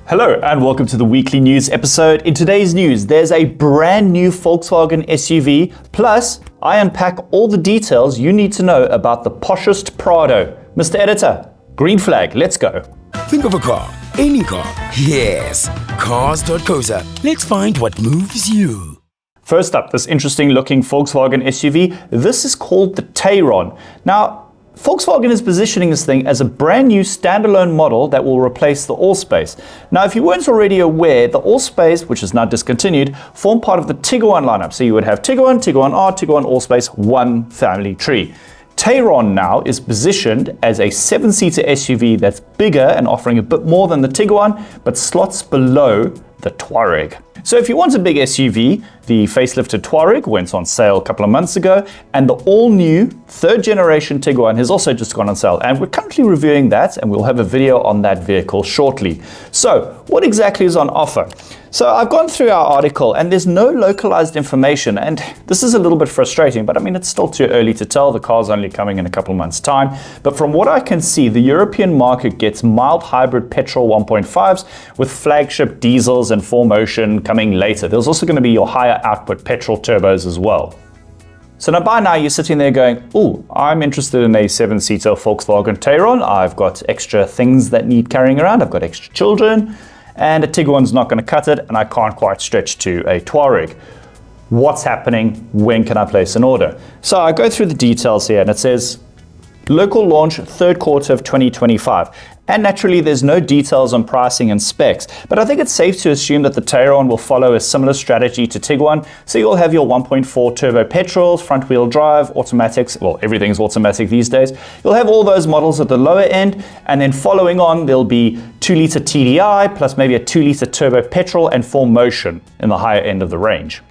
Hello and welcome to the weekly news episode. In today's news, there's a brand new Volkswagen SUV, plus I unpack all the details you need to know about the poshest Prado. Mr. Editor, green flag, let's go. Think of a car, any car. Yes, Cars.co.za. Let's find what moves you. First up, this interesting looking Volkswagen SUV. This is called the Tayron. Now, Volkswagen is positioning this thing as a brand new standalone model that will replace the Allspace. Now, if you weren't already aware, the Allspace, which is now discontinued, formed part of the Tiguan lineup. So you would have Tiguan, Tiguan R, Tiguan Allspace, one family tree. Tayron now is positioned as a 7-seater SUV that's bigger and offering a bit more than the Tiguan, but slots below the Touareg. So if you want a big SUV, the facelifted Touareg went on sale a couple of months ago, and the all-new third-generation Tiguan has also just gone on sale, and we're currently reviewing that, and we'll have a video on that vehicle shortly. So what exactly is on offer? So I've gone through our article, and there's no localized information, and this is a little bit frustrating, but I mean, it's still too early to tell. The car's only coming in a couple of months' time. But from what I can see, the European market gets mild hybrid petrol 1.5s with flagship diesels and 4Motion coming later. There's also going to be your higher output petrol turbos as well. So now by now you're sitting there going, oh, I'm interested in a 7-seater Volkswagen Tayron. I've got extra things that need carrying around. I've got extra children. And a Tiguan's not going to cut it, and I can't quite stretch to a Touareg. What's happening? When can I place an order? So I go through the details here, and it says local launch third quarter of 2025. And naturally, there's no details on pricing and specs, but I think it's safe to assume that the Tayron will follow a similar strategy to Tiguan. So you'll have your 1.4 turbo petrols, front-wheel drive, automatics. Well, everything's automatic these days. You'll have all those models at the lower end, and then following on, there'll be 2-liter TDI plus maybe a 2-liter turbo petrol and 4Motion in the higher end of the range.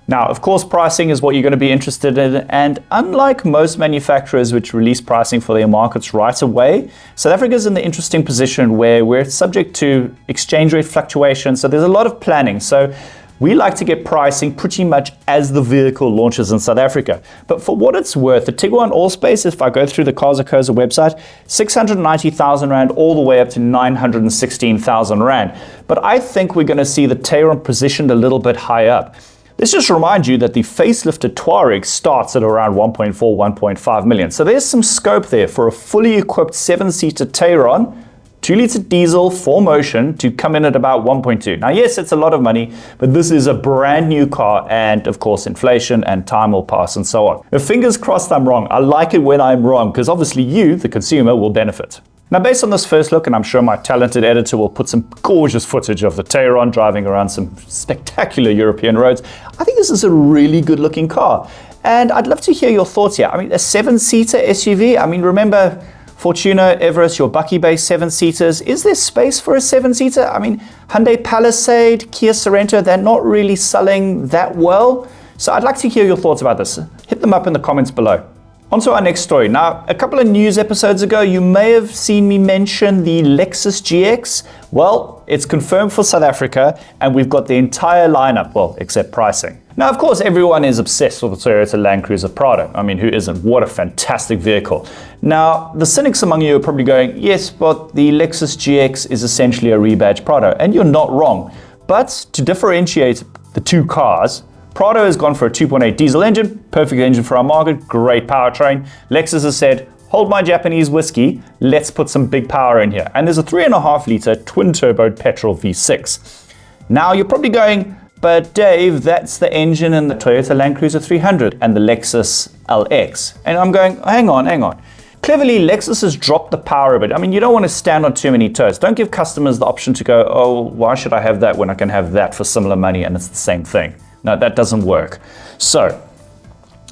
Now, of course, pricing is what you're going to be interested in, and unlike most manufacturers which release pricing for their markets right away, South Africa is in the interesting position where we're subject to exchange rate fluctuations, so there's a lot of planning. So we like to get pricing pretty much as the vehicle launches in South Africa. But for what it's worth, the Tiguan Allspace, if I go through the Cars.co.za website, 690,000 Rand all the way up to 916,000 Rand. But I think we're going to see the Tayron positioned a little bit high up. Let's just remind you that the facelifted Touareg starts at around 1.4, 1.5 million. So there's some scope there for a fully equipped 7-seater Tayron, 2-liter diesel, 4Motion to come in at about 1.2. Now, yes, it's a lot of money, but this is a brand new car, and of course, inflation and time will pass and so on. If fingers crossed I'm wrong. I like it when I'm wrong, because obviously you, the consumer, will benefit. Now, based on this first look, and I'm sure my talented editor will put some gorgeous footage of the Tayron driving around some spectacular European roads, I think this is a really good looking car. And I'd love to hear your thoughts here. I mean, a 7-seater SUV, I mean, remember Fortuner, Everest, your Bucky-based 7-seaters. Is there space for a 7-seater? I mean, Hyundai Palisade, Kia Sorento, they're not really selling that well. So I'd like to hear your thoughts about this. Hit them up in the comments below. On to our next story. Now, a couple of news episodes ago, you may have seen me mention the Lexus GX. Well, it's confirmed for South Africa, and we've got the entire lineup, well, except pricing. Now, of course, everyone is obsessed with the Toyota Land Cruiser Prado. I mean, who isn't? What a fantastic vehicle. Now, the cynics among you are probably going, yes, but the Lexus GX is essentially a rebadged Prado, and you're not wrong. But to differentiate the two cars, Prado has gone for a 2.8 diesel engine, perfect engine for our market, great powertrain. Lexus has said, hold my Japanese whiskey, let's put some big power in here. And there's a 3.5-liter twin-turbo petrol V6. Now you're probably going, but Dave, that's the engine in the Toyota Land Cruiser 300 and the Lexus LX. And I'm going, hang on. Cleverly, Lexus has dropped the power a bit. I mean, you don't want to stand on too many toes. Don't give customers the option to go, oh, why should I have that when I can have that for similar money and it's the same thing? No, that doesn't work. So,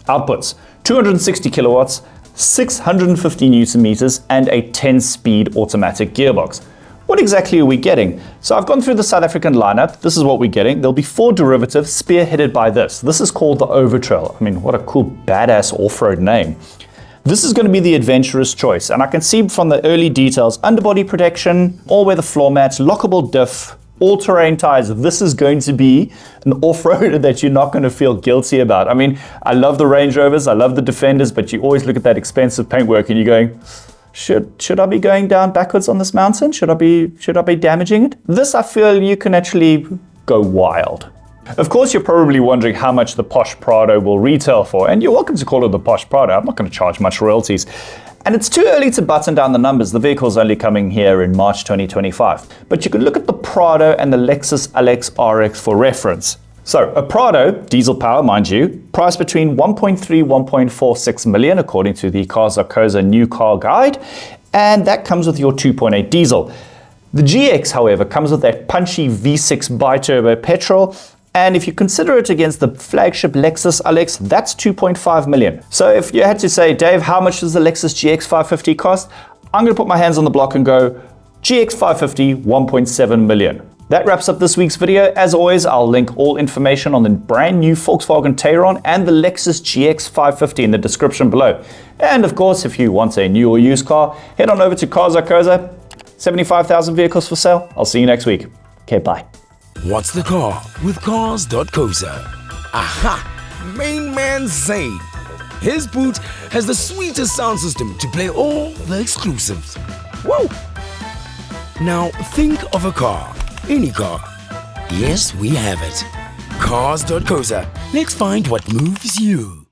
outputs, 260 kilowatts, 650 newton meters, and a 10-speed automatic gearbox. What exactly are we getting? So I've gone through the South African lineup. This is what we're getting. There'll be 4 derivatives spearheaded by this. This is called the Overtrail. I mean, what a cool, badass off-road name. This is going to be the adventurous choice, and I can see from the early details, underbody protection, all-weather floor mats, lockable diff, all-terrain tires. This is going to be an off-roader that you're not going to feel guilty about. I mean, I love the Range Rovers, I love the Defenders, but you always look at that expensive paintwork and you're going, Should I be going down backwards on this mountain? Should I be damaging it? This, I feel you can actually go wild. Of course, you're probably wondering how much the posh Prado will retail for, and you're welcome to call it the posh Prado. I'm not going to charge much royalties. And it's too early to button down the numbers. The vehicle's only coming here in March 2025. But you can look at the Prado and the Lexus RX for reference. So, a Prado, diesel power, mind you, priced between 1.3 1.46 million, according to the Cars.co.za new car guide, and that comes with your 2.8 diesel. The GX, however, comes with that punchy V6 biturbo petrol, and if you consider it against the flagship Lexus RX, that's 2.5 million. So if you had to say, Dave, how much does the Lexus GX550 cost? I'm going to put my hands on the block and go, GX550, 1.7 million. That wraps up this week's video. As always, I'll link all information on the brand new Volkswagen Tayron and the Lexus GX550 in the description below. And of course, if you want a new or used car, head on over to Cars.co.za. 75,000 vehicles for sale. I'll see you next week. Okay, bye. What's the car with Cars.co.za? Aha! Main man Zayn. His boot has the sweetest sound system to play all the exclusives. Whoa! Now think of a car. Any car. Yes, we have it. Cars.co.za. Let's find what moves you.